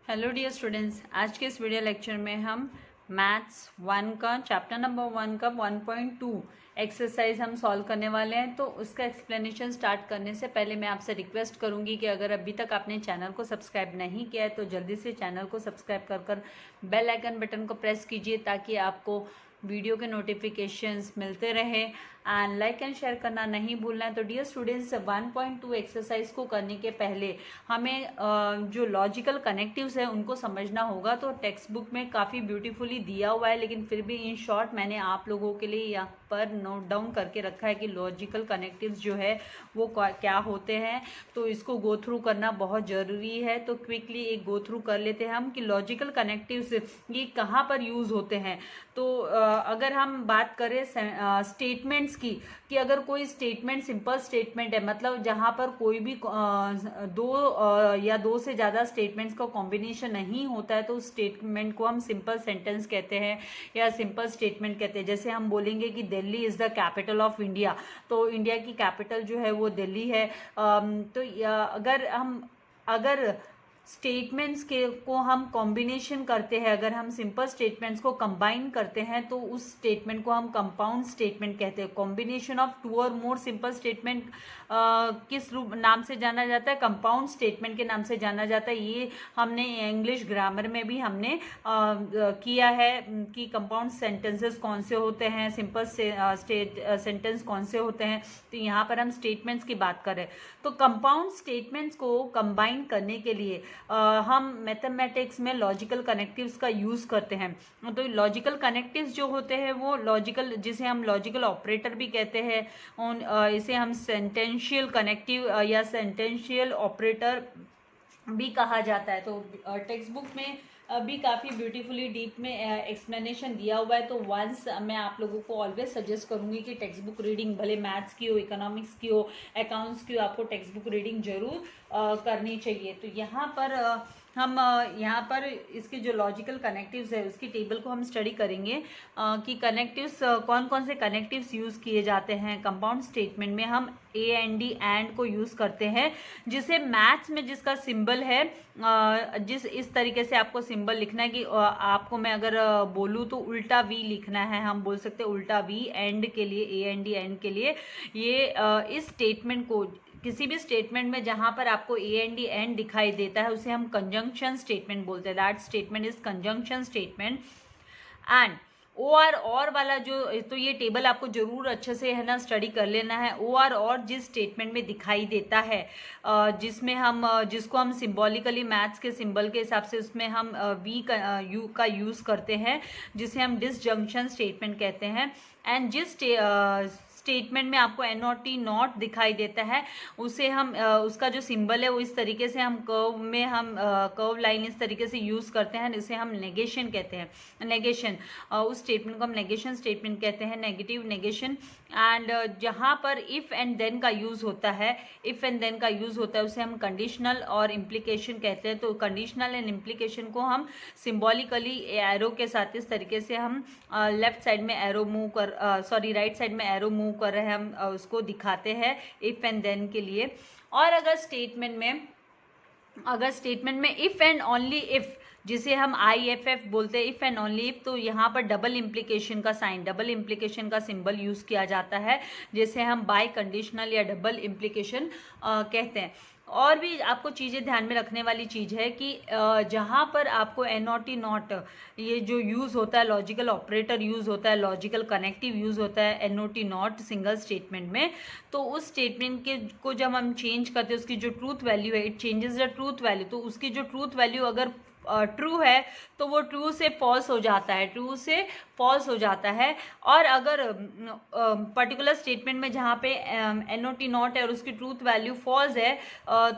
Hello dear students, आज के इस वीडियो लेक्चर में हम मैथ्स 1 का चैप्टर नंबर 1 का 1.2 एक्सरसाइज हम सॉल्व करने वाले हैं। तो उसका एक्सप्लेनेशन स्टार्ट करने से पहले मैं आपसे रिक्वेस्ट करूंगी कि अगर अभी तक आपने चैनल को सब्सक्राइब नहीं किया है तो जल्दी से चैनल को सब्सक्राइब कर बेल आइकन बटन को प्रेस कीजिए ताकि आपको वीडियो के नोटिफिकेशंस मिलते रहे एंड लाइक एंड शेयर करना नहीं भूलना है। तो डियर स्टूडेंट्स, 1.2 एक्सरसाइज को करने के पहले हमें जो लॉजिकल कनेक्टिव्स है उनको समझना होगा। तो टेक्स्ट बुक में काफ़ी ब्यूटीफुली दिया हुआ है, लेकिन फिर भी इन शॉर्ट मैंने आप लोगों के लिए यहाँ पर नोट डाउन करके रखा है कि लॉजिकल कनेक्टिव्स जो है वो क्या होते हैं। तो इसको गो थ्रू करना बहुत ज़रूरी है। तो क्विकली एक गो थ्रू कर लेते हैं हम कि लॉजिकल कनेक्टिव्स ये कहाँ पर यूज़ होते हैं। तो अगर हम बात करें स्टेटमेंट्स की, कि अगर कोई स्टेटमेंट सिंपल स्टेटमेंट है, मतलब जहाँ पर कोई भी दो या दो से ज़्यादा स्टेटमेंट्स का कॉम्बिनेशन नहीं होता है तो उस स्टेटमेंट को हम सिंपल सेंटेंस कहते हैं या सिंपल स्टेटमेंट कहते हैं। जैसे हम बोलेंगे कि Delhi is the capital of India, तो इंडिया की कैपिटल जो है वो दिल्ली है। तो अगर स्टेटमेंट्स के को हम कॉम्बिनेशन करते हैं, अगर हम सिंपल स्टेटमेंट्स को कंबाइन करते हैं तो उस स्टेटमेंट को हम कंपाउंड स्टेटमेंट कहते हैं। कॉम्बिनेशन ऑफ टू और मोर सिंपल स्टेटमेंट किस रूप नाम से जाना जाता है? कंपाउंड स्टेटमेंट के नाम से जाना जाता है। ये हमने इंग्लिश ग्रामर में भी हमने किया है कि कंपाउंड सेंटेंसेस कौन से होते हैं, सिंपल सेंटेंस कौन से होते हैं। तो यहाँ पर हम स्टेटमेंट्स की बात करें तो कंपाउंड स्टेटमेंट्स को कंबाइन करने के लिए हम मैथमेटिक्स में लॉजिकल कनेक्टिव्स का यूज़ करते हैं। तो लॉजिकल कनेक्टिव्स जो होते हैं वो लॉजिकल, जिसे हम लॉजिकल ऑपरेटर भी कहते हैं, इसे हम सेंटेंशियल कनेक्टिव या सेंटेंशियल ऑपरेटर भी कहा जाता है। तो टेक्स्ट बुक में भी काफ़ी ब्यूटीफुली डीप में एक्सप्लेनेशन दिया हुआ है। तो वंस मैं आप लोगों को ऑलवेज सजेस्ट करूंगी कि टेक्स्ट बुक रीडिंग भले मैथ्स की हो, इकोनॉमिक्स की हो, अकाउंट्स की हो, आपको टेक्स्ट बुक रीडिंग जरूर करनी चाहिए। तो यहाँ पर हम यहाँ पर इसके जो लॉजिकल कनेक्टिव्स है उसकी टेबल को हम स्टडी करेंगे कि कनेक्टिव्स कौन कौन से कनेक्टिव्स यूज़ किए जाते हैं। कंपाउंड स्टेटमेंट में हम ए एंड डी एंड को यूज़ करते हैं, जिसे मैथ्स में जिसका सिंबल है जिस इस तरीके से आपको सिंबल लिखना है कि आपको मैं अगर बोलूँ तो उल्टा वी लिखना है। हम बोल सकते हैं उल्टा वी एंड के लिए, ए एंड डी एंड के लिए। ये इस स्टेटमेंट को किसी भी स्टेटमेंट में जहां पर आपको ए एंड डी एंड दिखाई देता है उसे हम कंजंक्शन स्टेटमेंट बोलते हैं। That statement is conjunction statement. And O R और वाला जो, तो ये टेबल आपको जरूर अच्छे से है ना स्टडी कर लेना है। ओ आर और जिस स्टेटमेंट में दिखाई देता है जिसमें हम जिसको हम सिंबॉलिकली मैथ्स के सिंबल के हिसाब से उसमें हम वी का यू का यूज़ करते हैं, जिसे हम डिसजंक्शन स्टेटमेंट कहते हैं। एंड जिस स्टेटमेंट में आपको एन और टी नॉट दिखाई देता है उसे हम उसका जो सिंबल है वो इस तरीके से हम कर्व में हम कर्व लाइन इस तरीके से यूज़ करते हैं, इसे हम नेगेशन कहते हैं। नेगेशन, उस स्टेटमेंट को हम नेगेशन स्टेटमेंट कहते हैं, नेगेटिव नेगेशन। एंड जहाँ पर इफ़ एंड देन का यूज़ होता है, इफ़ एंड देन का यूज़ होता है उसे हम कंडीशनल और इम्प्लीकेशन कहते हैं। तो कंडीशनल एंड इम्प्लीकेशन को हम सिम्बॉलिकली एरो के साथ इस तरीके से हम लेफ्ट साइड में एरो मूव कर राइट साइड में एरो मूव कर रहे हैं, हम उसको दिखाते हैं इफ़ एंड देन के लिए। और अगर स्टेटमेंट में इफ़ एंड ओनली इफ़, जिसे हम IFF बोलते हैं, इफ़ एंड ओनली इफ, तो यहाँ पर डबल इम्प्लीकेशन का साइन, डबल इम्प्लीकेशन का सिंबल यूज़ किया जाता है, जिसे हम बाय कंडीशनल या डबल इम्प्लीकेशन कहते हैं। और भी आपको चीज़ें ध्यान में रखने वाली चीज़ है कि जहाँ पर आपको एन और टी नॉट ये जो यूज़ होता है, लॉजिकल ऑपरेटर यूज़ होता है, लॉजिकल कनेक्टिव यूज़ होता है एन और टी नॉट सिंगल स्टेटमेंट में, तो उस स्टेटमेंट के को जब हम चेंज करते हैं उसकी जो ट्रूथ वैल्यू है, it changes the truth value. तो उसकी जो ट्रूथ वैल्यू अगर ट्रू है तो वो ट्रू से फॉल्स हो जाता है, ट्रू से फॉल्स हो जाता है। और अगर पर्टिकुलर स्टेटमेंट में जहाँ पे एन ओ टी नॉट है और उसकी ट्रूथ वैल्यू फॉल्स है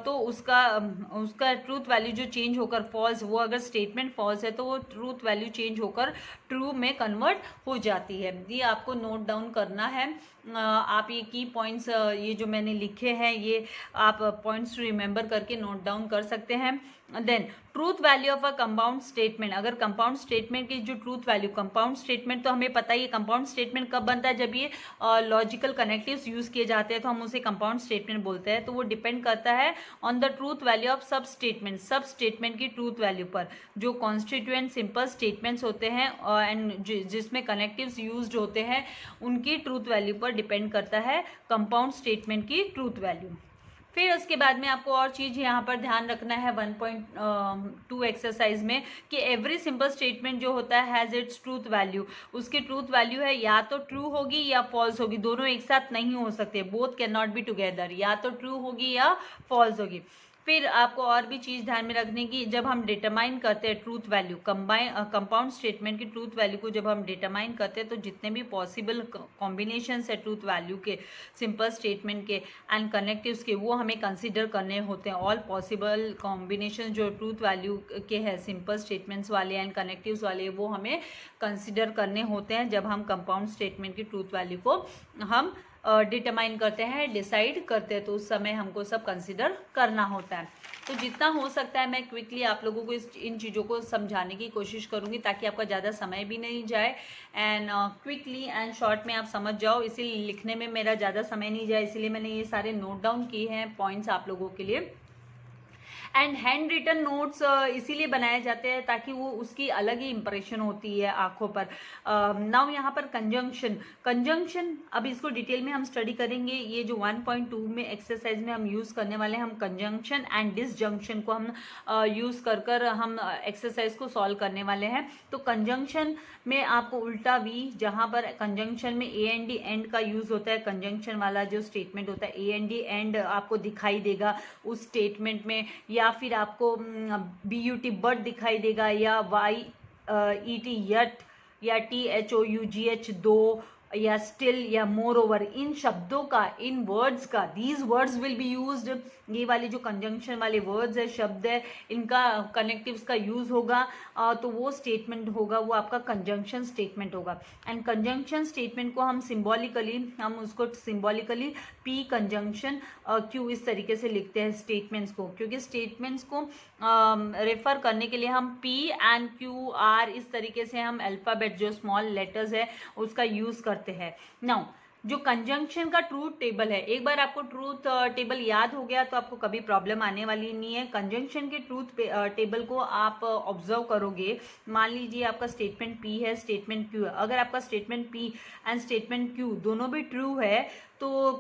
तो उसका ट्रूथ वैल्यू जो चेंज होकर फॉल्स, वो अगर स्टेटमेंट फॉल्स है तो वो ट्रूथ वैल्यू चेंज होकर ट्रू में कन्वर्ट हो जाती है। ये आपको नोट डाउन करना है। आप ये की पॉइंट्स ये जो मैंने लिखे हैं ये आप पॉइंट्स रिमेंबर करके नोट डाउन कर सकते हैं। Then truth value of a compound statement, अगर कंपाउंड स्टेटमेंट की जो ट्रूथ वैल्यू, कंपाउंड स्टेटमेंट तो हमें पता ही है, कंपाउंड स्टेटमेंट कब बनता है, जब ये लॉजिकल कनेक्टिव्स यूज किए जाते हैं तो हम उसे कंपाउंड स्टेटमेंट बोलते हैं। तो वो डिपेंड करता है on the truth value of सब स्टेटमेंट की ट्रूथ वैल्यू पर। जो कॉन्स्टिट्यूएंट सिंपल स्टेटमेंट्स होते हैं एंड जिसमें कनेक्टिव्स यूज्ड होते हैं उनकी ट्रूथ वैल्यू पर डिपेंड करता है कंपाउंड स्टेटमेंट की ट्रूथ वैल्यू। फिर उसके बाद में आपको और चीज़ यहाँ पर ध्यान रखना है 1.2 एक्सरसाइज में कि एवरी सिंपल स्टेटमेंट जो होता है हैज़ इट्स ट्रूथ वैल्यू। उसकी ट्रूथ वैल्यू है या तो ट्रू होगी या फॉल्स होगी, दोनों एक साथ नहीं हो सकते, both can not be together, या तो ट्रू होगी या फॉल्स होगी। फिर आपको और भी चीज़ ध्यान में रखने की, जब हम डिटरमाइन करते हैं ट्रूथ वैल्यू, कंपाउंड स्टेटमेंट की ट्रूथ वैल्यू को जब हम डिटरमाइन करते हैं तो जितने भी पॉसिबल कॉम्बिनेशन है ट्रूथ वैल्यू के, सिंपल स्टेटमेंट के एंड कनेक्टिव्स के, वो हमें कंसिडर करने होते हैं। ऑल पॉसिबल कॉम्बिनेशन जो ट्रूथ वैल्यू के हैं सिंपल स्टेटमेंट्स वाले एंड कनेक्टिव्स वाले, वो हमें कंसिडर करने होते हैं जब हम कंपाउंड स्टेटमेंट की ट्रूथ वैल्यू को हम डिटरमाइन करते हैं, डिसाइड करते हैं, तो उस समय हमको सब कंसिडर करना होता है। तो जितना हो सकता है मैं क्विकली आप लोगों को इन चीज़ों को समझाने की कोशिश करूंगी ताकि आपका ज़्यादा समय भी नहीं जाए एंड क्विकली एंड शॉर्ट में आप समझ जाओ। इसीलिए लिखने में मेरा ज़्यादा समय नहीं जाए, इसीलिए मैंने ये सारे नोट डाउन किए हैं पॉइंट्स आप लोगों के लिए। एंड हैंड रिटन नोट्स इसीलिए बनाए जाते हैं ताकि वो उसकी अलग ही इंप्रेशन होती है आंखों पर। नाउ यहाँ पर कंजंक्शन अब इसको डिटेल में हम स्टडी करेंगे। ये जो 1.2 में एक्सरसाइज में हम यूज करने वाले हैं, हम कंजंक्शन एंड डिसजंक्शन को हम यूज कर हम एक्सरसाइज को सॉल्व करने वाले हैं। तो कंजंक्शन में आपको उल्टा वी, जहां पर कंजंक्शन में ए एंड डी एंड का यूज होता है, कंजंक्शन वाला जो स्टेटमेंट होता है ए एंड डी एंड आपको दिखाई देगा उस स्टेटमेंट में, या फिर आपको BUT बट दिखाई देगा, या YET यट, या THOUGH दो, या स्टिल, या मोर ओवर। इन शब्दों का, इन वर्ड्स का, these words will be used, ये वाले जो कंजंक्शन वाले वर्ड्स है, शब्द है, इनका कनेक्टिव्स का यूज होगा तो वो स्टेटमेंट होगा, वो आपका कंजंक्शन स्टेटमेंट होगा। एंड कंजंक्शन स्टेटमेंट को हम उसको सिंबॉलिकली P कंजंक्शन Q इस तरीके से लिखते हैं स्टेटमेंट्स को, क्योंकि स्टेटमेंट्स को रेफर करने के लिए हम P एंड Q R इस तरीके से हम अल्फाबेट जो स्मॉल लेटर्स है उसका यूज करते हैं। नाउ जो कंजंक्शन का ट्रूथ टेबल है, एक बार आपको ट्रूथ टेबल याद हो गया तो आपको कभी प्रॉब्लम आने वाली नहीं है। कंजंक्शन के ट्रूथ टेबल को आप ऑब्जर्व करोगे, मान लीजिए आपका स्टेटमेंट P है, स्टेटमेंट Q है। अगर आपका statement P and statement Q दोनों भी ट्रू है तो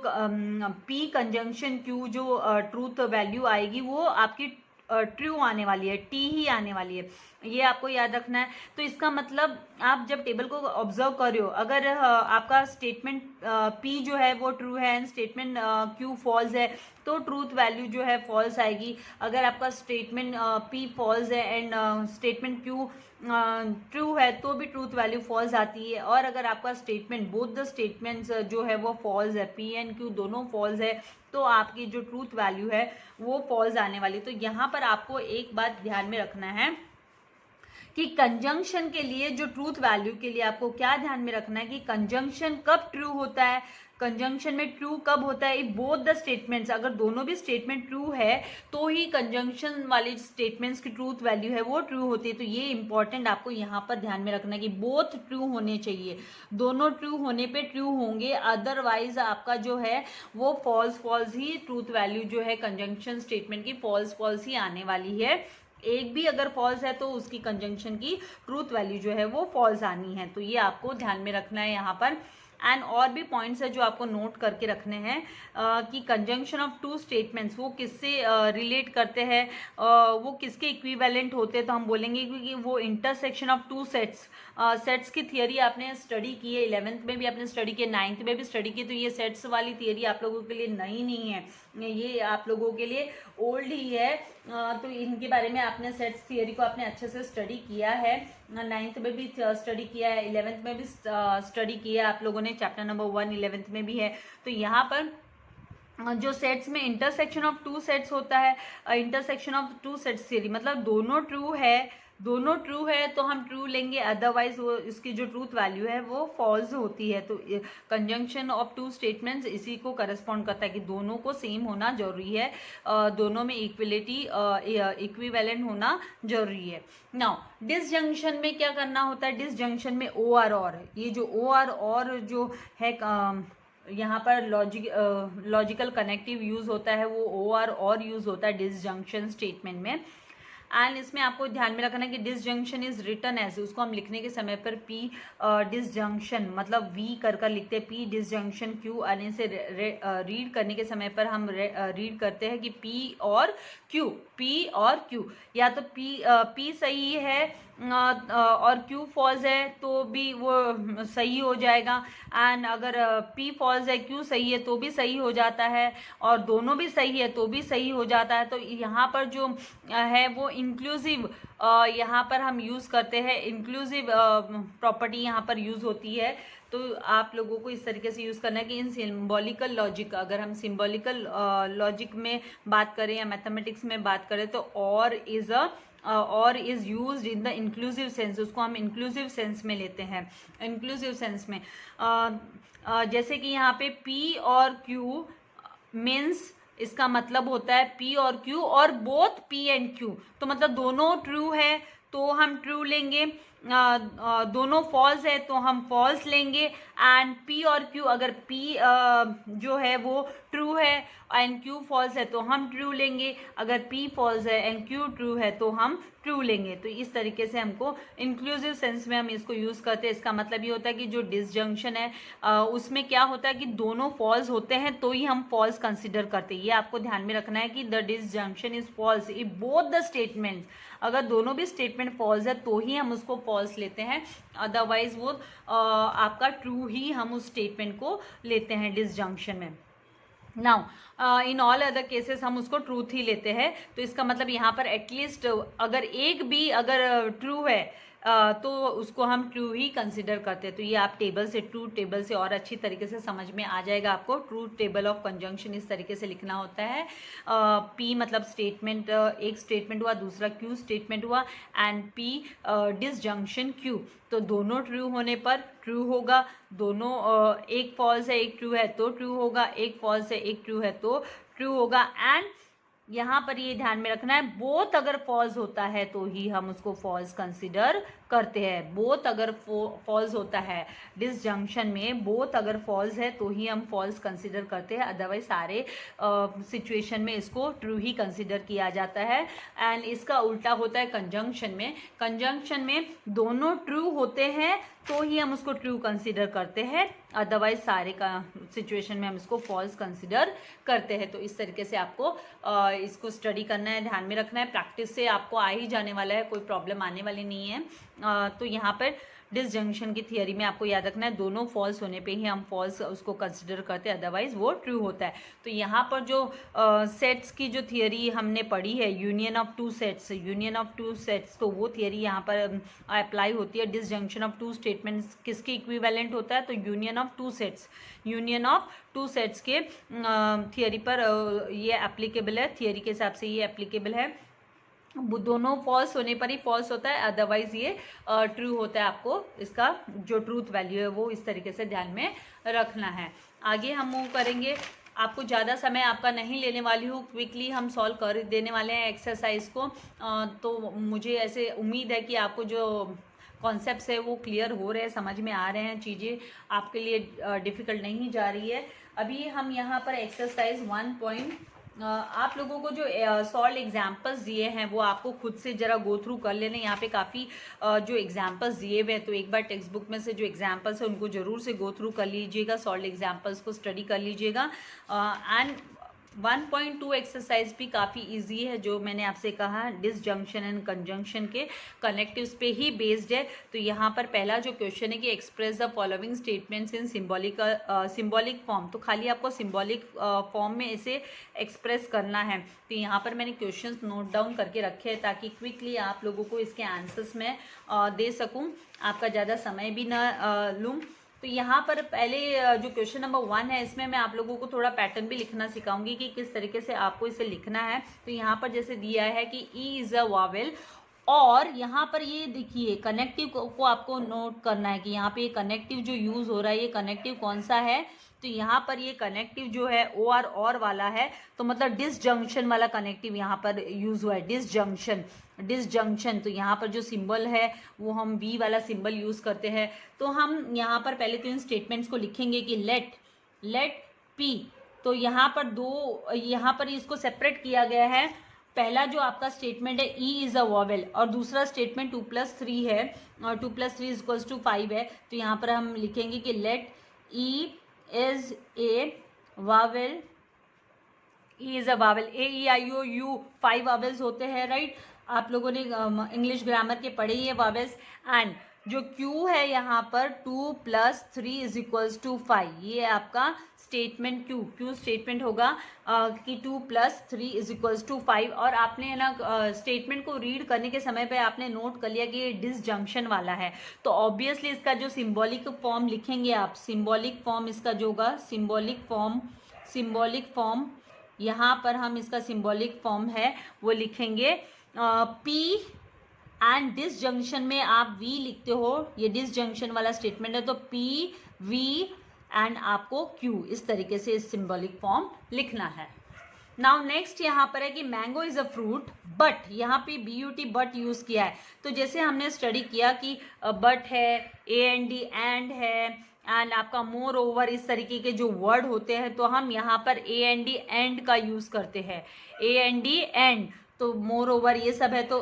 P कंजंक्शन Q जो ट्रूथ वैल्यू आएगी वो आपकी ट्रू आने वाली है, T ही आने वाली है, ये आपको याद रखना है। तो इसका मतलब आप जब टेबल को ऑब्जर्व कर रहे हो, अगर आपका स्टेटमेंट P जो है वो ट्रू है एंड स्टेटमेंट Q फॉल्स है तो ट्रूथ वैल्यू जो है फॉल्स आएगी। अगर आपका स्टेटमेंट P फॉल्स है एंड स्टेटमेंट Q ट्रू है तो भी ट्रूथ वैल्यू फॉल्स आती है। और अगर आपका स्टेटमेंट, बोथ द स्टेटमेंट्स जो है वो फॉल्स है, P एंड Q दोनों फॉल्स है, तो आपकी जो ट्रूथ वैल्यू है वो फॉल्स आने वाली। तो यहाँ पर आपको एक बात ध्यान में रखना है कि कंजंक्शन के लिए, जो ट्रूथ वैल्यू के लिए आपको क्या ध्यान में रखना है कि कंजंक्शन कब ट्रू होता है, कंजंक्शन में ट्रू कब होता है, इफ बोथ द स्टेटमेंट्स, अगर दोनों भी स्टेटमेंट ट्रू है तो ही कंजंक्शन वाले स्टेटमेंट्स की ट्रूथ वैल्यू है वो ट्रू होती है। तो ये इंपॉर्टेंट आपको यहाँ पर ध्यान में रखना है कि बोथ ट्रू होने चाहिए, दोनों ट्रू होने पे ट्रू होंगे, अदरवाइज आपका जो है वो फॉल्स ही ट्रूथ वैल्यू जो है कंजंक्शन स्टेटमेंट की फॉल्स ही आने वाली है। एक भी अगर फॉल्स है तो उसकी कंजंक्शन की ट्रूथ वैल्यू जो है वो फॉल्स आनी है। तो ये आपको ध्यान में रखना है यहाँ पर। एंड और भी पॉइंट्स है जो आपको नोट करके रखने हैं कि कंजंक्शन ऑफ टू स्टेटमेंट्स वो किससे रिलेट करते हैं, वो किसके इक्विवेलेंट होते हैं। तो हम बोलेंगे क्योंकि वो इंटरसेक्शन ऑफ टू सेट्स की थियरी आपने स्टडी की है, 11th में भी आपने स्टडी की, 9th में भी स्टडी की। तो ये सेट्स वाली थियरी आप लोगों के लिए नई नहीं है, ये आप लोगों के लिए ओल्ड ही है। तो इनके बारे में आपने सेट्स थियरी को आपने अच्छे से स्टडी किया है, 9th में भी स्टडी किया है, 11th में भी स्टडी किया है आप लोगों ने, चैप्टर नंबर 1 11th में भी है। तो यहाँ पर जो सेट्स में इंटरसेक्शन ऑफ टू सेट्स होता है, intersection of two sets theory मतलब दोनों ट्रू है दोनों ट्रू है तो हम ट्रू लेंगे, अदरवाइज वो इसकी जो ट्रूथ वैल्यू है वो फॉल्स होती है। तो कंजंक्शन ऑफ टू स्टेटमेंट्स इसी को करस्पॉन्ड करता है कि दोनों को सेम होना जरूरी है, दोनों में इक्वलिटी इक्विवेलेंट होना जरूरी है। नाउ डिसजंक्शन में क्या करना होता है, डिसजंक्शन में ओ आर और, ये जो ओ आर और जो है यहाँ पर लॉजिकल कनेक्टिव यूज होता है, वो ओ आर और यूज होता है डिसजंक्शन स्टेटमेंट में। एंड इसमें आपको ध्यान में रखना है कि डिसजंक्शन इज रिटन एज, उसको हम लिखने के समय पर पी डिसजंक्शन मतलब वी कर लिखते हैं, पी डिसजंक्शन क्यू, यानी से रीड करने के समय पर हम रीड करते हैं कि पी और क्यू, पी और क्यू, या तो पी सही है और क्यू फॉल्स है तो भी वो सही हो जाएगा, एंड अगर पी फॉल्स है क्यू सही है तो भी सही हो जाता है, और दोनों भी सही है तो भी सही हो जाता है। तो यहाँ पर जो है वो इंक्लूसिव यहाँ पर हम यूज़ करते हैं, इंक्लूसिव प्रॉपर्टी यहाँ पर यूज़ होती है। तो आप लोगों को इस तरीके से यूज़ करना है कि इन सिंबॉलिकल लॉजिक, अगर हम सिंबॉलिकल लॉजिक में बात करें या मैथमेटिक्स में बात करें तो और is used in the inclusive sense, उसको हम इंक्लूसिव सेंस में लेते हैं। इंक्लूसिव सेंस में जैसे कि यहाँ पे P और Q मीन्स इसका मतलब होता है P और Q और बोथ P एंड Q, तो मतलब दोनों ट्रू है तो हम ट्रू लेंगे, दोनों फॉल्स है तो हम फॉल्स लेंगे, एंड P और Q अगर P जो है वो ट्रू है एंड Q फॉल्स है तो हम ट्रू लेंगे, अगर P फॉल्स है एंड Q ट्रू है तो हम ट्रू लेंगे। तो इस तरीके से हमको इंक्लूसिव सेंस में हम इसको यूज़ करते हैं। इसका मतलब ये होता है कि जो डिसजंक्शन है उसमें क्या होता है कि दोनों फॉल्स होते हैं तो ही हम फॉल्स कंसिडर करते हैं। ये आपको ध्यान में रखना है कि the disjunction is false if both the statements, अगर दोनों भी स्टेटमेंट फॉल्स है तो ही हम उसको फॉल्स लेते हैं, अदरवाइज वो आपका ट्रू ही हम उस स्टेटमेंट को लेते हैं डिसजंक्शन में। Now in all other cases हम उसको ट्रूथ ही लेते हैं। तो इसका मतलब यहाँ पर एटलीस्ट अगर एक भी अगर ट्रू है तो उसको हम ट्रू ही कंसिडर करते हैं। तो ये आप टेबल से, ट्रूथ टेबल से और अच्छी तरीके से समझ में आ जाएगा आपको। ट्रूथ टेबल ऑफ कंजंक्शन इस तरीके से लिखना होता है, पी मतलब स्टेटमेंट, एक स्टेटमेंट हुआ, दूसरा क्यू स्टेटमेंट हुआ, एंड पी डिसजंक्शन क्यू, तो दोनों ट्रू होने पर ट्रू होगा, दोनों एक फॉल्स है एक ट्रू है तो ट्रू होगा, एक फॉल्स है एक ट्रू है तो ट्रू होगा। एंड यहाँ पर ये ध्यान में रखना है बोथ अगर फॉल्स होता है तो ही हम उसको फॉल्स कंसिडर करते हैं। बोथ अगर फॉल्स होता है डिसजंक्शन में, बोथ अगर फॉल्स है तो ही हम फॉल्स कंसिडर करते हैं, अदरवाइज सारे सिचुएशन में इसको ट्रू ही कंसिडर किया जाता है। एंड इसका उल्टा होता है कंजंक्शन में। कंजंक्शन में दोनों ट्रू होते हैं तो ही हम उसको ट्रू कंसिडर करते हैं, अदरवाइज सारे का सिचुएशन में हम इसको फॉल्स कंसिडर करते हैं। तो इस तरीके से आपको इसको स्टडी करना है, ध्यान में रखना है, प्रैक्टिस से आपको आ ही जाने वाला है, कोई प्रॉब्लम आने वाली नहीं है। तो यहाँ पर डिसजंक्शन की थियरी में आपको याद रखना है दोनों फॉल्स होने पे ही हम फॉल्स उसको कंसिडर करते हैं, अदरवाइज वो ट्रू होता है। तो यहाँ पर जो सेट्स की जो थियरी हमने पढ़ी है, यूनियन ऑफ टू सेट्स, तो वो थियरी यहाँ पर अप्लाई होती है। डिसजंक्शन ऑफ टू स्टेटमेंट्स किसके इक्विवेलेंट होता है, तो यूनियन ऑफ टू सेट्स के थियरी पर ये एप्लीकेबल है, थियरी के हिसाब से ये एप्लीकेबल है। दोनों फॉल्स होने पर ही फॉल्स होता है, अदरवाइज ये ट्रू होता है। आपको इसका जो ट्रूथ वैल्यू है वो इस तरीके से ध्यान में रखना है। आगे हम मूव करेंगे, आपको ज़्यादा समय आपका नहीं लेने वाली हूँ, क्विकली हम सॉल्व कर देने वाले हैं एक्सरसाइज को। तो मुझे ऐसे उम्मीद है कि आपको जो कॉन्सेप्ट्स है वो क्लियर हो रहे हैं, समझ में आ रहे हैं, चीज़ें आपके लिए डिफ़िकल्ट नहीं जा रही है। अभी हम यहाँ पर एक्सरसाइज 1 आप लोगों को जो सॉल्व एग्जाम्पल्स दिए हैं वो आपको खुद से ज़रा गो थ्रू कर लेना। यहाँ पे काफ़ी जो एग्जाम्पल्स दिए हुए हैं, तो एक बार टेक्स्ट बुक में से जो एग्जाम्पल्स हैं उनको ज़रूर से गो थ्रू कर लीजिएगा, सॉल्व एग्जाम्पल्स को स्टडी कर लीजिएगा। एंड 1.2 एक्सरसाइज भी काफ़ी इजी है, जो मैंने आपसे कहा डिसजंक्शन एंड कंजंक्शन के कनेक्टिव्स पे ही बेस्ड है। तो यहाँ पर पहला जो क्वेश्चन है कि express the following statements in symbolic form, तो खाली आपको सिंबॉलिक फॉर्म में इसे एक्सप्रेस करना है। तो यहाँ पर मैंने क्वेश्चंस नोट डाउन करके रखे हैं ताकि क्विकली आप लोगों को इसके आंसर्स में दे सकूँ, आपका ज़्यादा समय भी ना लूँ। तो यहाँ पर पहले जो क्वेश्चन नंबर 1 है, इसमें मैं आप लोगों को थोड़ा पैटर्न भी लिखना सिखाऊंगी कि किस तरीके से आपको इसे लिखना है। तो यहाँ पर जैसे दिया है कि ई इज़ अ वावेल और यहाँ पर ये देखिए कनेक्टिव को आपको नोट करना है कि यहाँ पे ये कनेक्टिव जो यूज हो रहा है ये कनेक्टिव कौन सा है, तो यहाँ पर ये कनेक्टिव जो है ओ आर और वाला है, तो मतलब डिसजंक्शन वाला कनेक्टिव यहाँ पर यूज हुआ है, डिसजंक्शन। तो यहाँ पर जो सिंबल है वो हम वी वाला सिंबल यूज करते हैं। तो हम यहाँ पर पहले तो इन स्टेटमेंट्स को लिखेंगे कि लेट पी, तो यहाँ पर यहाँ पर इसको सेपरेट किया गया है। पहला जो आपका स्टेटमेंट है ई इज अ वॉवेल, और दूसरा स्टेटमेंट 2+3 है, और 2+3 इक्वल्स टू 5 है। तो यहाँ पर हम लिखेंगे कि let E is a vowel, E is a A, E I O U यू 5 वावेल्स होते हैं, राइट। आप लोगों ने इंग्लिश ग्रामर के पढ़े ही है वावेल्स। एंड जो Q है यहाँ पर 2+3 इज इक्वल्स टू 5, ये आपका स्टेटमेंट Q स्टेटमेंट होगा कि 2+3 इज इक्वल्स टू 5। और आपने है ना स्टेटमेंट को रीड करने के समय पे आपने नोट कर लिया कि ये डिसजंक्शन वाला है, तो ऑब्वियसली इसका जो सिंबॉलिक फॉर्म लिखेंगे आप, सिंबॉलिक फॉर्म इसका जो होगा, सिंबॉलिक फॉर्म यहाँ पर हम इसका सिंबॉलिक फॉर्म है वो लिखेंगे P एंड डिसजंक्शन में आप V लिखते हो, ये डिसजंक्शन वाला स्टेटमेंट है, तो P V एंड आपको Q, इस तरीके से इस सिंबॉलिक फॉर्म लिखना है। नाउ नेक्स्ट यहाँ पर है कि mango is a fruit but, यहाँ पे BUT बट यूज किया है। तो जैसे हमने स्टडी किया कि बट है, AND एंड है, एंड आपका मोर ओवर, इस तरीके के जो वर्ड होते हैं, तो हम यहाँ पर AND एंड का यूज करते हैं, AND एंड, तो मोर ओवर ये सब है, तो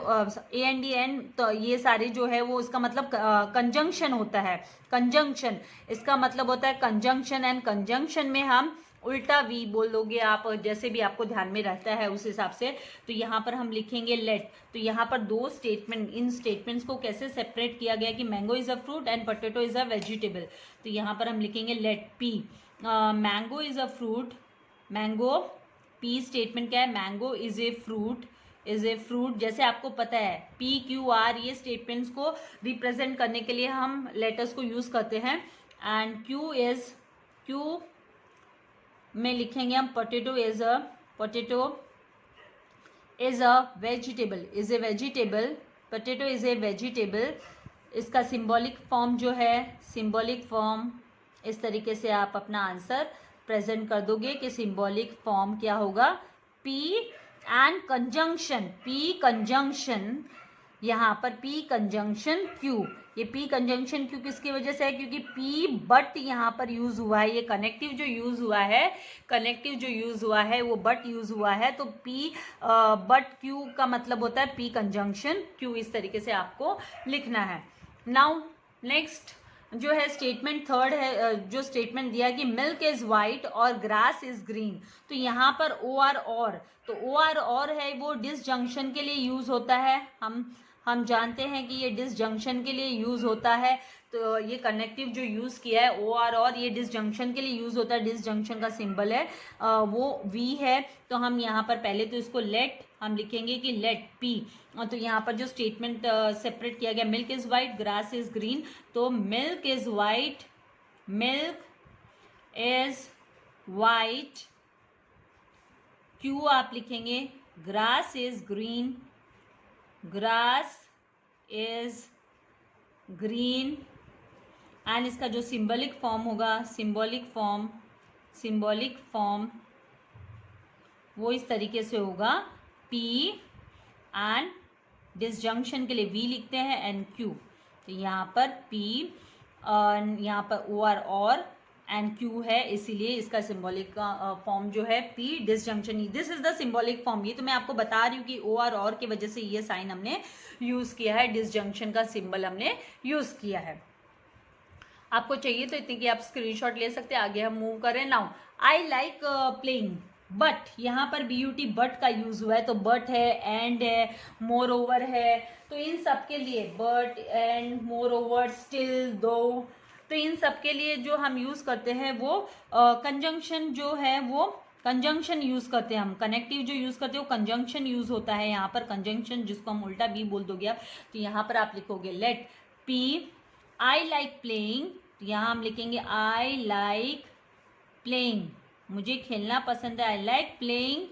AND एंड, तो ये सारे जो है वो इसका मतलब कंजंक्शन होता है, कंजंक्शन इसका मतलब होता है कंजंक्शन, एंड कंजंक्शन में हम उल्टा V बोल दोगे आप, जैसे भी आपको ध्यान में रहता है उस हिसाब से। तो यहाँ पर हम लिखेंगे लेट, तो यहाँ पर दो स्टेटमेंट, इन स्टेटमेंट्स को कैसे सेपरेट किया गया कि mango is a fruit and potato is a vegetable. तो यहाँ पर हम लिखेंगे let P, mango is a fruit, mango, P statement क्या है, मैंगो इज ए फ्रूट, जैसे आपको पता है PQR ये स्टेटमेंट्स को रिप्रेजेंट करने के लिए हम लेटर्स को यूज करते हैं। एंड Q में लिखेंगे हम potato is a vegetable, potato is a vegetable. इसका सिंबॉलिक फॉर्म जो है, सिंबॉलिक फॉर्म इस तरीके से आप अपना आंसर प्रेजेंट कर दोगे कि सिंबॉलिक फॉर्म क्या होगा, P एंड कंजंक्शन, यहाँ पर P कंजंक्शन Q, ये P कंजंक्शन Q किसकी वजह से है, क्योंकि P बट यहाँ पर यूज हुआ है, ये कनेक्टिव जो यूज हुआ है वो बट यूज हुआ है, तो P बट Q का मतलब होता है P कंजंक्शन Q, इस तरीके से आपको लिखना है। नाउ नेक्स्ट जो है स्टेटमेंट थर्ड है, जो स्टेटमेंट दिया कि मिल्क इज वाइट और ग्रास इज ग्रीन, तो यहाँ पर OR और, तो OR और है वो डिसजंक्शन के लिए यूज होता है, हम जानते हैं कि ये डिसजंक्शन के लिए यूज होता है। तो ये कनेक्टिव जो यूज किया है OR और, ये डिसजंक्शन के लिए यूज होता है, डिसजंक्शन का सिंबल है वो V है। तो हम यहाँ पर पहले तो इसको लेट हम लिखेंगे कि लेट P, तो यहाँ पर जो स्टेटमेंट सेपरेट किया गया, milk is white grass is green, तो मिल्क इज वाइट, Q आप लिखेंगे, ग्रास इज ग्रीन, एंड इसका जो सिंबॉलिक फॉर्म होगा, सिंबॉलिक फॉर्म वो इस तरीके से होगा, P एंड डिसजंक्शन के लिए V लिखते हैं एंड Q, तो यहाँ पर P यहाँ पर OR और एंड Q है, इसीलिए इसका सिंबॉलिक फॉर्म जो है P disjunction, this is the symbolic form. ये तो मैं आपको बता रही हूँ कि OR और की वजह से ये साइन हमने यूज किया है, डिसजंक्शन का सिंबल हमने यूज किया है। आपको चाहिए तो इतनी कि आप स्क्रीनशॉट ले सकते हैं। आगे हम मूव करें। Now I like playing but, यहाँ पर BUT बट का यूज हुआ है, तो बट है, एंड है, मोर ओवर है, तो इन सब के लिए but and more over still दो, तो इन सब के लिए जो हम यूज करते हैं वो कंजंक्शन जो है वो कंजंक्शन यूज करते हैं हम, कनेक्टिव जो यूज करते हैं वो कंजंक्शन यूज होता है यहाँ पर, कंजंक्शन जिसको हम उल्टा भी बोल दोगे आप। तो यहाँ पर आप लिखोगे let P I like playing, यहाँ हम लिखेंगे आई लाइक प्लेइंग, मुझे खेलना पसंद है, आई लाइक प्लेइंग,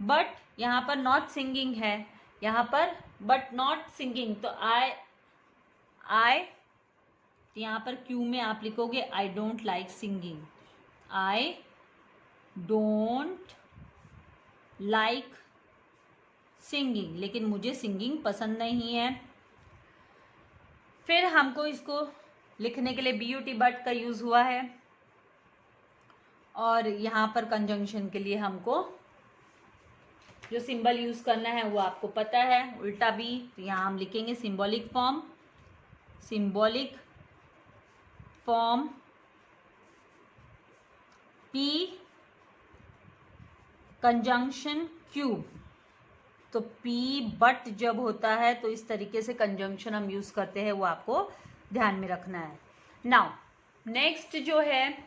बट यहाँ पर नॉट सिंगिंग है, यहाँ पर बट नॉट सिंगिंग, तो आई यहाँ पर क्यू में आप लिखोगे I don't like singing, I don't like singing, लेकिन मुझे सिंगिंग पसंद नहीं है। फिर हमको इसको लिखने के लिए BUT बट का यूज हुआ है, और यहाँ पर कंजंक्शन के लिए हमको जो सिंबल यूज करना है वो आपको पता है, उल्टा बी। तो यहाँ हम लिखेंगे symbolic form P conjunction Q। तो P बट जब होता है तो इस तरीके से कंजंक्शन हम यूज करते हैं, वो आपको ध्यान में रखना है। नाउ नेक्स्ट जो है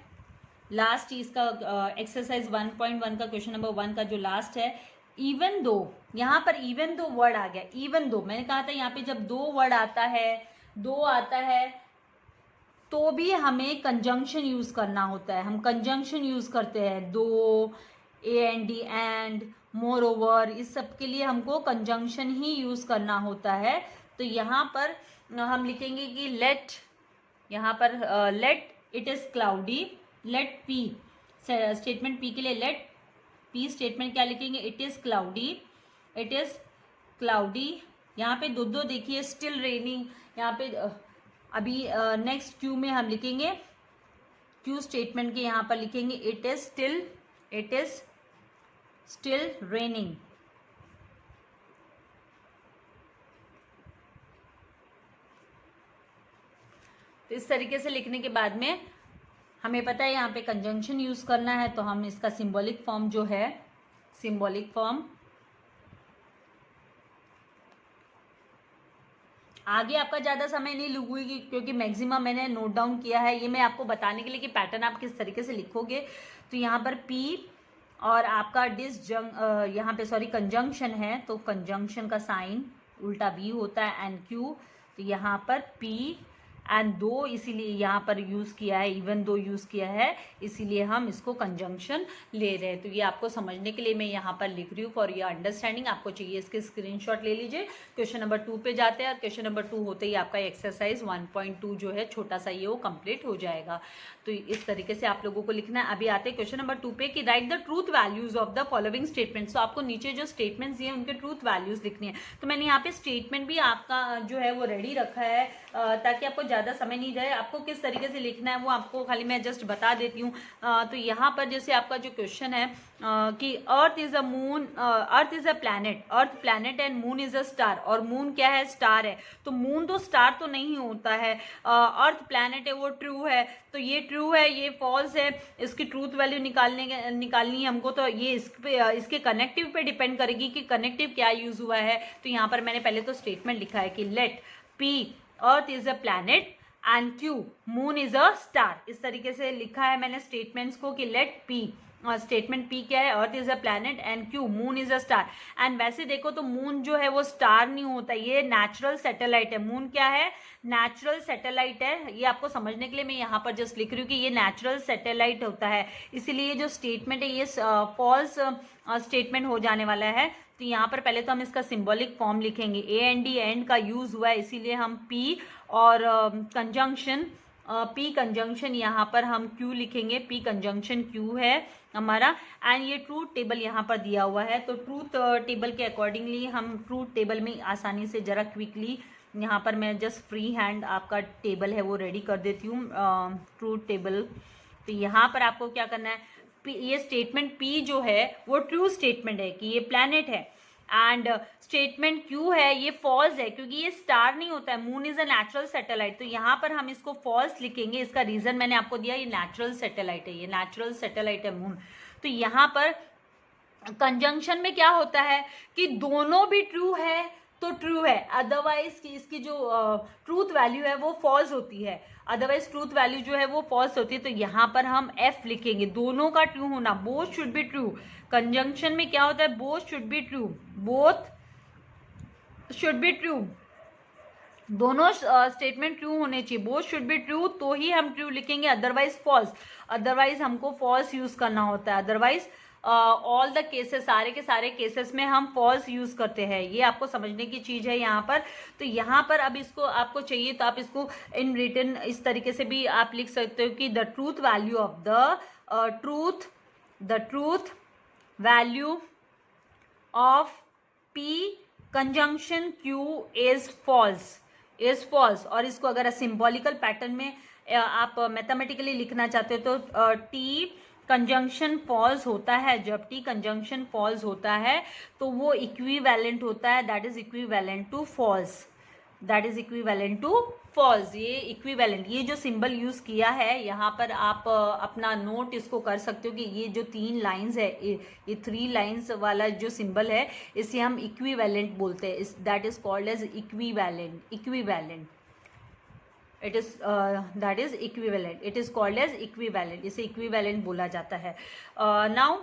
लास्ट चीज का एक्सरसाइज 1.1 का क्वेश्चन नंबर 1 का जो लास्ट है, इवन दो, यहाँ पर इवन दो वर्ड आ गया। इवन दो मैंने कहा था यहाँ पे जब दो वर्ड आता है तो भी हमें कंजंक्शन यूज करना होता है। हम कंजंक्शन यूज करते हैं, दो, एंड, मोर ओवर, इस सब के लिए हमको कंजंक्शन ही यूज करना होता है। तो यहाँ पर हम लिखेंगे कि लेट, यहाँ पर let it is cloudy, let P, statement P के लिए लेट पी स्टेटमेंट क्या लिखेंगे, इट इज क्लाउडी। यहाँ पे दो देखिए, स्टिल रेनिंग। यहाँ पे अभी नेक्स्ट क्यू में हम लिखेंगे, क्यू स्टेटमेंट के यहाँ पर लिखेंगे इट इज स्टिल रेनिंग। तो इस तरीके से लिखने के बाद में हमें पता है यहाँ पे कंजंक्शन यूज करना है, तो हम इसका सिंबॉलिक फॉर्म जो है, सिंबॉलिक फॉर्म आगे आपका ज़्यादा समय नहीं लगूगी क्योंकि मैक्सिमम मैंने नोट डाउन किया है। ये मैं आपको बताने के लिए कि पैटर्न आप किस तरीके से लिखोगे। तो यहाँ पर P और आपका यहाँ पे कंजंक्शन है, तो कंजंक्शन का साइन उल्टा V होता है, एंड Q। तो यहाँ पर P एंड दो इसीलिए यहाँ पर यूज़ किया है, इवन दो यूज़ किया है, इसीलिए हम इसको कंजंक्शन ले रहे हैं। तो ये आपको समझने के लिए मैं यहाँ पर लिख रही हूँ फॉर योर अंडरस्टैंडिंग। आपको चाहिए इसके स्क्रीनशॉट ले लीजिए। क्वेश्चन नंबर 2 पे जाते हैं, और क्वेश्चन नंबर 2 होते ही आपका एक्सरसाइज 1.2 जो है छोटा सा ये वो कंप्लीट हो जाएगा। तो इस तरीके से आप लोगों को लिखना है। अभी आते हैं क्वेश्चन नंबर 2 पे कि right the truth values of the following statements. तो आपको नीचे जो स्टेटमेंट्स दिए उनके ट्रूथ वैल्यूज लिखनी है। तो मैंने यहाँ पे स्टेटमेंट भी आपका जो है वो रेडी रखा है ताकि आपको ज़्यादा समय नहीं जाए। आपको किस तरीके से लिखना है वो आपको खाली मैं जस्ट बता देती हूँ। तो यहाँ पर जैसे आपका जो क्वेश्चन है कि अर्थ is a planet, earth planet and moon is a star, और मून क्या है, स्टार है। तो मून तो स्टार तो नहीं होता है, अर्थ प्लैनेट है वो ट्रू है। तो ये ट्रू है, ये फॉल्स है, इसकी ट्रूथ वैल्यू निकालनी है हमको। तो ये इसके कनेक्टिव पे डिपेंड करेगी कि कनेक्टिव क्या यूज हुआ है। तो यहाँ पर मैंने पहले तो स्टेटमेंट लिखा है कि let P earth is a planet and Q moon is a star. इस तरीके से लिखा है मैंने स्टेटमेंट्स को कि लेट पी, स्टेटमेंट पी क्या है, अर्थ is a planet and Q moon is a star. And वैसे देखो तो मून जो है वो स्टार नहीं होता, ये नेचुरल सैटेलाइट है। मून क्या है, नेचुरल सैटेलाइट है। ये आपको समझने के लिए मैं यहाँ पर जस्ट लिख रही हूँ कि ये नेचुरल सैटेलाइट होता है, इसीलिए जो स्टेटमेंट है ये फॉल्स स्टेटमेंट हो जाने वाला है। तो यहाँ पर पहले तो हम इसका सिंबॉलिक फॉर्म लिखेंगे, ए एंड डी एंड का यूज हुआ है, इसीलिए हम पी और कंजंक्शन पी कंजंक्शन यहाँ पर हम क्यू लिखेंगे, पी कंजंक्शन क्यू है हमारा। एंड ये ट्रूथ टेबल यहाँ पर दिया हुआ है, तो ट्रूथ टेबल के अकॉर्डिंगली हम ट्रूथ टेबल में आसानी से जरा क्विकली यहाँ पर मैं जस्ट फ्री हैंड आपका टेबल है वो रेडी कर देती हूँ, ट्रूथ टेबल। तो यहाँ पर आपको क्या करना है, ये स्टेटमेंट पी जो है वो ट्रू स्टेटमेंट है कि ये प्लैनेट है, एंड स्टेटमेंट क्यू है ये फॉल्स है क्योंकि ये स्टार नहीं होता है, moon is a natural satellite. तो यहाँ पर हम इसको फॉल्स लिखेंगे, इसका रीजन मैंने आपको दिया, ये नेचुरल सैटेलाइट है, ये नेचुरल सैटेलाइट है मून। तो यहाँ पर कंजंक्शन में क्या होता है कि दोनों भी ट्रू है तो ट्रू है, अदरवाइज इसकी जो ट्रूथ वैल्यू है वो फॉल्स होती है, अदरवाइज ट्रूथ वैल्यू जो है वो फॉल्स होती है। तो यहाँ पर हम एफ लिखेंगे, दोनों का ट्रू होना, both should be true. Conjunction में क्या होता है, both should be true, both should be true, दोनों स्टेटमेंट ट्रू होने चाहिए, बोथ शुड बी ट्रू, तो ही हम ट्रू लिखेंगे, अदरवाइज फॉल्स, अदरवाइज हमको फॉल्स यूज करना होता है, अदरवाइज ऑल द केसेस, सारे के सारे केसेस में हम फॉल्स यूज करते हैं। ये आपको समझने की चीज है यहाँ पर। तो यहाँ पर अब इसको आपको चाहिए तो आप इसको इन रिटन इस तरीके से भी आप लिख सकते हो कि the truth value of the truth value of P conjunction Q is false. और इसको अगर सिंबॉलिकल पैटर्न में आप मैथमेटिकली लिखना चाहते हो तो T कंजंक्शन फॉल्स होता है। जब T कंजंक्शन फॉल्स होता है तो वो इक्विवेलेंट होता है, that is equivalent to false. ये इक्विवेलेंट, ये जो सिंबल यूज किया है यहाँ पर आप अपना नोट इसको कर सकते हो कि ये जो 3 लाइंस है, ये 3 लाइंस वाला जो सिंबल है इसे हम इक्विवेलेंट बोलते हैं। That is called as equivalent. It is that is equivalent, it is called as equivalent, इसे इक्विवेलेंट बोला जाता है। नाउ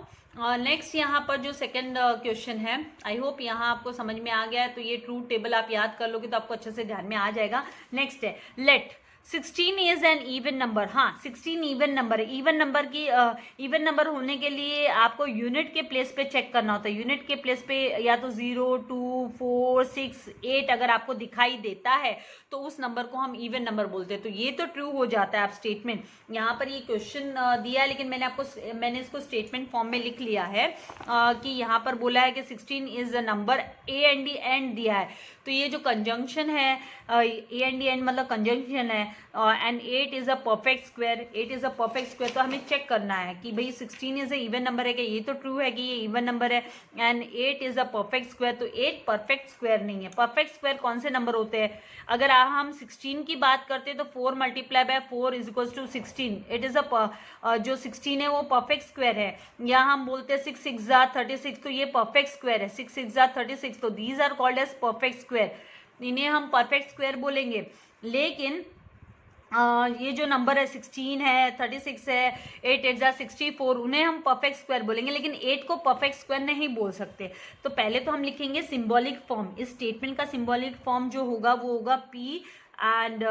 नेक्स्ट यहाँ पर जो सेकंड क्वेश्चन है, आई होप यहाँ आपको समझ में आ गया है। तो ये ट्रूथ टेबल आप याद कर लोगे तो आपको अच्छे से ध्यान में आ जाएगा। नेक्स्ट है let 16 is an even number. हाँ, 16 इवन नंबर है। इवन नंबर की इवन नंबर होने के लिए आपको यूनिट के प्लेस पे चेक करना होता है। यूनिट के प्लेस पे या तो 0, 2, 4, 6, 8 अगर आपको दिखाई देता है तो उस नंबर को हम इवन नंबर बोलते हैं। तो ये तो ट्रू हो जाता है। आप स्टेटमेंट यहाँ पर ये क्वेश्चन दिया है लेकिन मैंने इसको स्टेटमेंट फॉर्म में लिख लिया है कि यहाँ पर बोला है कि 16 is a number, A and D and दिया है। तो ये जो कंजंक्शन है, ए एंड डी एंड मतलब कंजंक्शन है, and 8 is a perfect square. 8 is a perfect square. तो हमें चेक करना है कि भाई 16 इज अ इवन नंबर है कि ये तो ट्रू है कि ये इवन नंबर है, and 8 is a perfect square. तो 8 परफेक्ट स्क्वायर नहीं है। परफेक्ट स्क्वायर कौन से नंबर होते हैं? अगर हम 16 की बात करते हैं तो 4 multiply by 4 is equal to 16। It is a जो 16 है वो परफेक्ट स्क्वायर है। या हम बोलते हैं 6 6 36, तो ये परफेक्ट स्क्वायर है। 6 6 36, तो these are called as perfect square. इन्हें हम परफेक्ट स्क्वायर बोलेंगे। लेकिन ये जो नंबर है 16 है, 36 है, 8 8 64, उन्हें हम परफेक्ट स्क्वायर बोलेंगे। लेकिन 8 को परफेक्ट स्क्वायर नहीं बोल सकते। तो पहले तो हम लिखेंगे सिंबॉलिक फॉर्म। इस स्टेटमेंट का सिंबॉलिक फॉर्म जो होगा वो होगा P एंड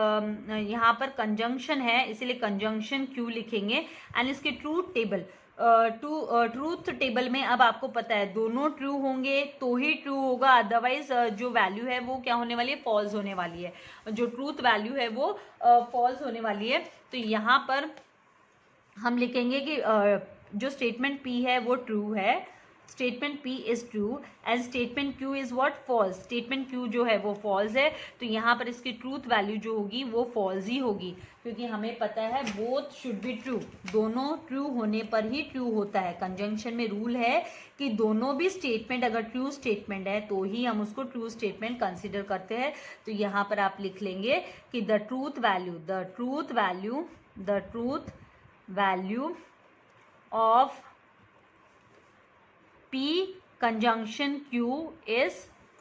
यहाँ पर कंजंक्शन है इसीलिए कंजंक्शन Q लिखेंगे। एंड इसके ट्रूथ टेबल ट्रूथ टेबल में अब आपको पता है दोनों ट्रू होंगे तो ही ट्रू होगा, अदरवाइज जो वैल्यू है वो क्या होने वाली है? फॉल्स होने वाली है। जो ट्रूथ वैल्यू है वो फॉल्स होने वाली है। तो यहाँ पर हम लिखेंगे कि जो स्टेटमेंट P है वो ट्रू है, statement P is true and statement Q is what? False. Statement Q जो है वो फॉल्स है। तो यहाँ पर इसकी ट्रूथ वैल्यू जो होगी वो फॉल्स ही होगी, क्योंकि हमें पता है बोथ शुड बी ट्रू। दोनों ट्रू होने पर ही ट्रू होता है। कंजंक्शन में रूल है कि दोनों भी स्टेटमेंट अगर ट्रू स्टेटमेंट है तो ही हम उसको ट्रू स्टेटमेंट कंसिडर करते हैं। तो यहाँ पर आप लिख लेंगे कि the truth value of P conjunction Q is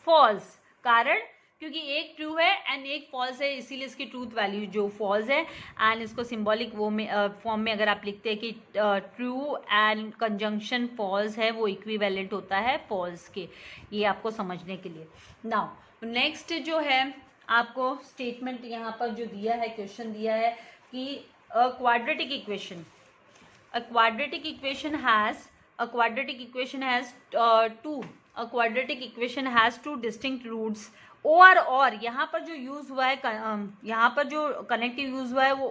false. कारण क्योंकि एक ट्रू है एंड एक फॉल्स है, इसीलिए इसकी ट्रूथ वैल्यू जो फॉल्स है। एंड इसको सिंबॉलिक फॉर्म में अगर आप लिखते हैं कि ट्रू एंड कंजंक्शन फॉल्स है, वो इक्विवेलेंट होता है फॉल्स के। ये आपको समझने के लिए। नाउ नेक्स्ट जो है आपको स्टेटमेंट यहाँ पर जो दिया है, क्वेश्चन दिया है कि quadratic equation has two distinct roots. और यहाँ पर जो यूज हुआ है, यहाँ पर जो कनेक्टिव यूज हुआ है वो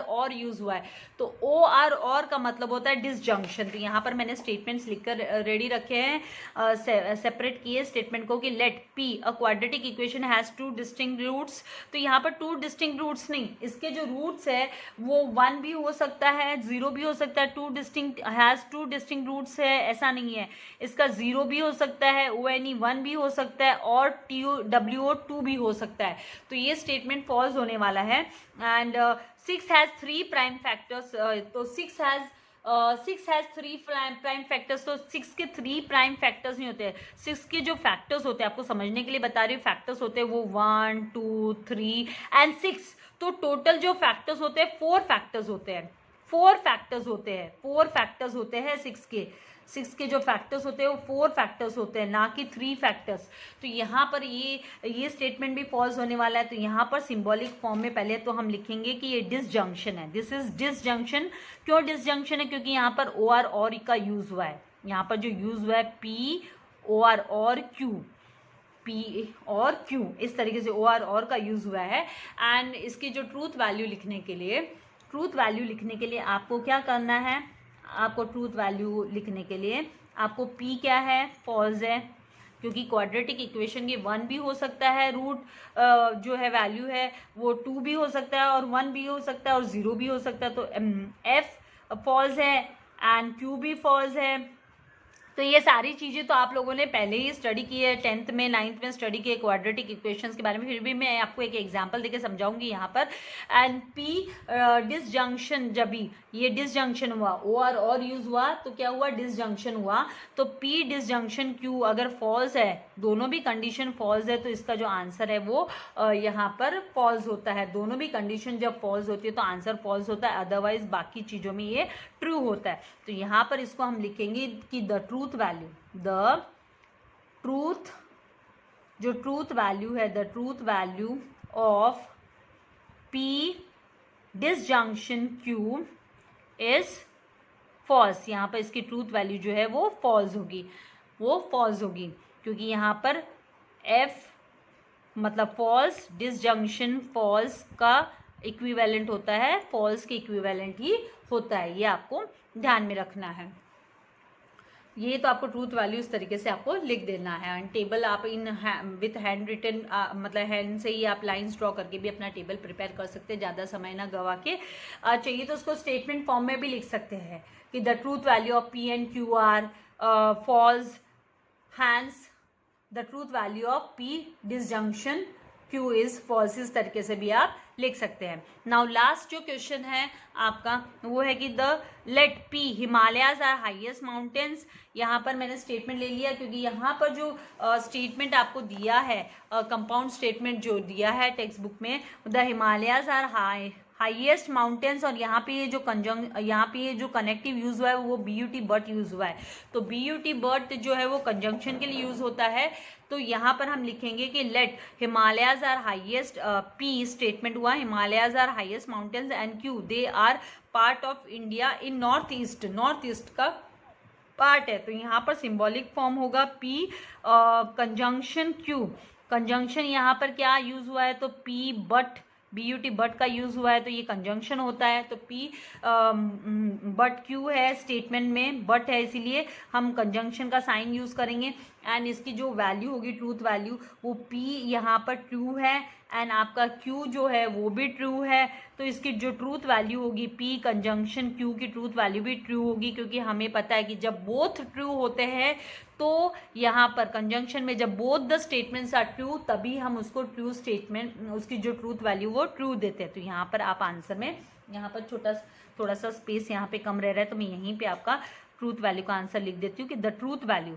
और यूज हुआ है। तो और का मतलब होता है डिसजंक्शन। तो यहाँ पर मैंने स्टेटमेंट्स लिखकर रेडी रखे हैं, सेपरेट किए स्टेटमेंट को कि let P a quadratic equation has 2 distinct roots. तो यहाँ पर 2 डिस्टिंक्ट रूट्स नहीं, इसके जो रूट्स है वो 1 भी हो सकता है, 0 भी हो सकता है। 2 डिस्टिंक्ट रूट्स है ऐसा नहीं है। इसका 0 भी हो सकता है, ONE1 भी हो सकता है और WO2 भी हो सकता है। तो ये स्टेटमेंट फॉल्स होने वाला है। And 6 has 3 prime factors. तो 6 हैज 3 प्राइम फैक्टर्स। तो 6 के 3 प्राइम फैक्टर्स नहीं होते। 6 के जो फैक्टर्स होते हैं, आपको समझने के लिए बता रही हूँ, फैक्टर्स होते हैं वो 1 2 3 एंड 6। तो टोटल जो फैक्टर्स होते हैं 4 फैक्टर्स होते हैं। 4 फैक्टर्स होते हैं 6 के जो फैक्टर्स होते हैं वो 4 फैक्टर्स होते हैं, ना कि 3 फैक्टर्स। तो यहाँ पर ये स्टेटमेंट भी फॉल्स होने वाला है। तो यहाँ पर सिंबॉलिक फॉर्म में पहले तो हम लिखेंगे कि ये डिसजंक्शन है। This is disjunction. क्यों डिसजंक्शन है? क्योंकि यहाँ पर और का यूज हुआ है। यहाँ पर जो यूज हुआ है पी OR और क्यू, पी और क्यू, इस तरीके से OR और का यूज हुआ है। एंड इसकी जो ट्रूथ वैल्यू लिखने के लिए आपको क्या करना है, आपको ट्रूथ वैल्यू लिखने के लिए आपको पी क्या है, फॉल्स है, क्योंकि क्वाड्रेटिक इक्वेशन की 1 भी हो सकता है, रूट जो है वैल्यू है वो 2 भी हो सकता है और 1 भी हो सकता है और 0 भी हो सकता है। तो एफ फॉल्स है एंड क्यू भी फॉल्स है। तो ये सारी चीज़ें तो आप लोगों ने पहले ही स्टडी की है, 10th में 9th में स्टडी की है क्वाड्रेटिक इक्वेशंस के बारे में, फिर भी मैं आपको एक एग्जांपल देके समझाऊंगी यहाँ पर। एंड पी डिसजंक्शन, जब भी ये डिसजंक्शन हुआ, OR और यूज हुआ तो क्या हुआ, डिसजंक्शन हुआ। तो पी डिसजंक्शन क्यू अगर फॉल्स है, दोनों भी कंडीशन फॉल्स है, तो इसका जो आंसर है वो यहाँ पर फॉल्स होता है। दोनों भी कंडीशन जब फॉल्स होती है तो आंसर फॉल्स होता है, अदरवाइज बाकी चीज़ों में ये ट्रू होता है। तो यहाँ पर इसको हम लिखेंगे कि द ट्रूथ वैल्यू, जो ट्रूथ वैल्यू है, the truth value of P disjunction Q is false. यहाँ पर इसकी ट्रूथ वैल्यू जो है वो फॉल्स होगी, क्योंकि यहाँ पर एफ मतलब फॉल्स, डिसजंक्शन फॉल्स का इक्विवेलेंट होता है, फॉल्स के इक्विवेलेंट ही होता है, ये आपको ध्यान में रखना है। ये तो आपको ट्रूथ वैल्यू इस तरीके से आपको लिख देना है। एंड टेबल आप इन विथ हैंड रिटन मतलब हैंड से ही आप लाइंस ड्रॉ करके भी अपना टेबल प्रिपेयर कर सकते हैं, ज़्यादा समय ना गवा के। चाहिए तो उसको स्टेटमेंट फॉर्म में भी लिख सकते हैं कि the truth value of P and Q are false, hence the truth value of P disjunction Q is false, इस तरीके से भी आप लिख सकते हैं। नाउ लास्ट जो क्वेश्चन है आपका वो है कि the let P Himalayas are highest mountains. यहाँ पर मैंने स्टेटमेंट ले लिया क्योंकि यहाँ पर जो स्टेटमेंट आपको दिया है, कंपाउंड स्टेटमेंट जो दिया है टेक्स्ट बुक में, the Himalayas are highest mountains, और यहाँ पे ये जो कनेक्टिव यूज हुआ है वो BUT बट यूज हुआ है। तो BUT बट जो है वो कंजंक्शन के लिए यूज होता है। तो यहाँ पर हम लिखेंगे कि let Himalayas are highest, P statement हुआ, Himalayas are highest mountains and Q they are part of India in north east का पार्ट है। तो यहाँ पर सिंबॉलिक फॉर्म होगा पी कंजंक्शन क्यू। कंजंक्शन यहाँ पर क्या यूज हुआ है, तो पी बट, BUT बट का यूज हुआ है तो ये कंजंक्शन होता है। तो पी बट क्यू है, स्टेटमेंट में बट है इसीलिए हम कंजंक्शन का साइन यूज करेंगे। एंड इसकी जो वैल्यू होगी ट्रूथ वैल्यू, वो पी यहाँ पर ट्रू है एंड आपका क्यू जो है वो भी ट्रू है। तो इसकी जो ट्रूथ वैल्यू होगी पी कंजंक्शन क्यू की ट्रूथ वैल्यू भी ट्रू होगी, क्योंकि हमें पता है कि जब बोथ ट्रू होते हैं तो यहाँ पर कंजंक्शन में जब both the statements are true तभी हम उसको ट्रू स्टेटमेंट, उसकी जो ट्रूथ वैल्यू वो ट्रू देते हैं। तो यहाँ पर आप आंसर में, यहाँ पर थोड़ा सा स्पेस यहाँ पे कम रह रहा है तो मैं यहीं पे आपका ट्रूथ वैल्यू का आंसर लिख देती हूँ कि द ट्रूथ वैल्यू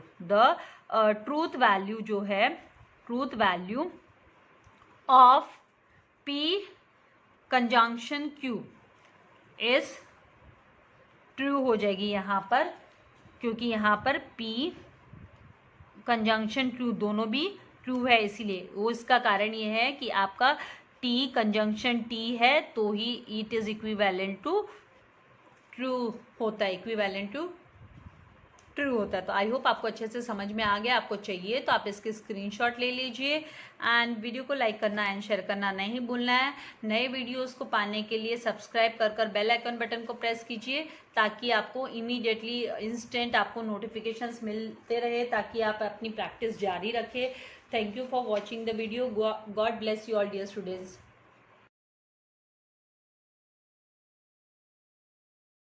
जो है, truth value of P conjunction Q is true हो जाएगी यहाँ पर, क्योंकि यहाँ पर पी कंजंक्शन ट्रू दोनों भी ट्रू है, इसीलिए वो, इसका कारण ये है कि आपका टी कंजंक्शन टी है तो ही it is equivalent to true होता है, इक्विवेलेंट टू ट्रू होता है। तो आई होप आपको अच्छे से समझ में आ गया। आपको चाहिए तो आप इसके स्क्रीनशॉट ले लीजिए एंड वीडियो को लाइक करना एंड शेयर करना नहीं भूलना है। नए वीडियोस को पाने के लिए सब्सक्राइब कर बेल आइकन बटन को प्रेस कीजिए ताकि आपको इमीडिएटली इंस्टेंट आपको नोटिफिकेशंस मिलते रहे, ताकि आप अपनी प्रैक्टिस जारी रखें। Thank you for watching the video. God bless you all dear students.